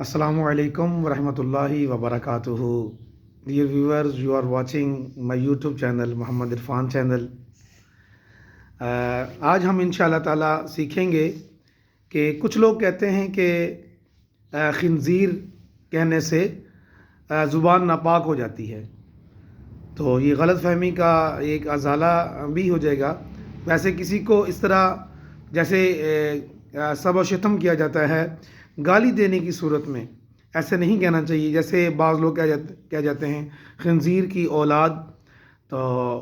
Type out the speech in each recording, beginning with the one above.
Assalamu alaikum wa rahmatullahi wa barakatuhu. Dear viewers, you are watching my YouTube channel, Muhammad Irfan channel. آج ہم انشاءاللہ تعالیٰ سیکھیں گے کہ کچھ لوگ کہتے ہیں کہ خنزیر کہنے سے زبان ناپاک ہو جاتی ہے، تو یہ غلط فہمی کا ایک ازالہ بھی ہو جائے گا۔ ویسے کسی کو اس طرح جیسے سب و شتم کیا جاتا ہے گالی دینے کی صورت میں، ایسے نہیں کہنا چاہیے۔ جیسے بعض لوگ کہہ جاتے ہیں خنزیر کی اولاد، تو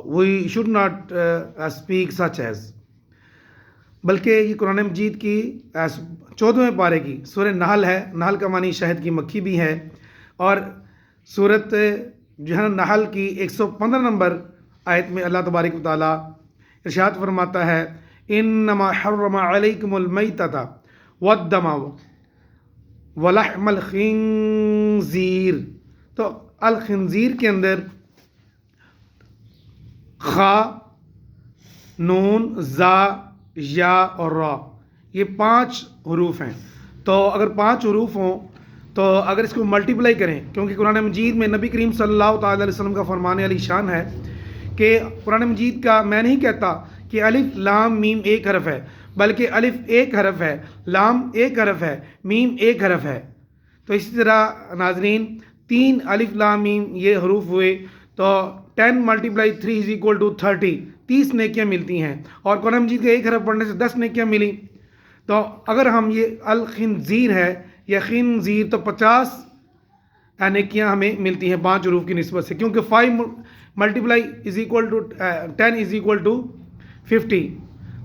we should not speak such is, بلکہ یہ قرآن مجید کی 14ویں پارے کی سورہ نحل ہے۔ نحل کا معنی شہد کی مکھی بھی ہے، اور سورت جو ہے نحل کی 115 نمبر آیت میں اللہ تبارک و تعالیٰ ارشاد فرماتا ہے انما حرم علیکم المیتۃ والدم ولحم الخنزیر۔ تو الخنزیر کے اندر خا، نون، زا، یا اور را، یہ 5 حروف ہیں۔ تو اگر 5 حروف ہوں تو اگر اس کو ملٹیپلائی کریں، کیونکہ قرآن مجید میں نبی کریم صلی اللہ تعالیٰ علیہ وسلم کا فرمان علی شان ہے کہ قرآن مجید کا میں نہیں کہتا کہ الف لام میم ایک حرف ہے، بلکہ الف ایک حرف ہے، لام ایک حرف ہے، میم ایک حرف ہے۔ تو اسی طرح ناظرین 3 الف لام میم یہ حروف ہوئے، تو 10 × 3 = 30، 30 نیکیاں ملتی ہیں، اور قرآن مجید کا ایک حرف پڑھنے سے 10 نیکیاں ملی۔ تو اگر ہم یہ الخنزیر ہے یا خنزیر، تو 50 نیکیاں ہمیں ملتی ہیں 5 حروف کی نسبت سے، کیونکہ 5 × 10 = 50۔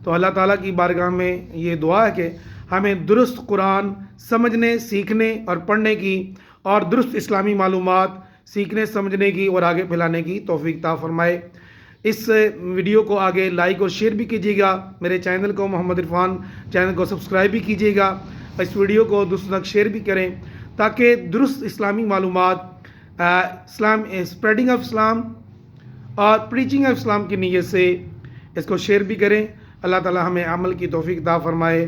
تو اللہ تعالیٰ کی بارگاہ میں یہ دعا ہے کہ ہمیں درست قرآن سمجھنے، سیکھنے اور پڑھنے کی، اور درست اسلامی معلومات سیکھنے، سمجھنے کی اور آگے پھیلانے کی توفیق عطا فرمائے۔ اس ویڈیو کو آگے لائک اور شیئر بھی کیجیے گا، میرے چینل کو محمد عرفان چینل کو سبسکرائب بھی کیجیے گا، اس ویڈیو کو دوسروں تک شیئر بھی کریں، تاکہ درست اسلامی معلومات، اسپریڈنگ آف اسلام اور پریچنگ آف اسلام کی نیت سے اس کو شیئر بھی کریں۔ اللہ تعالی ہمیں عمل کی توفیق عطا فرمائے،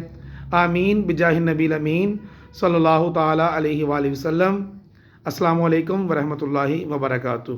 آمین بجاہ النبی الامین صلی اللہ تعالی علیہ وآلہ وسلم۔ السلام علیکم ورحمۃ اللہ وبرکاتہ۔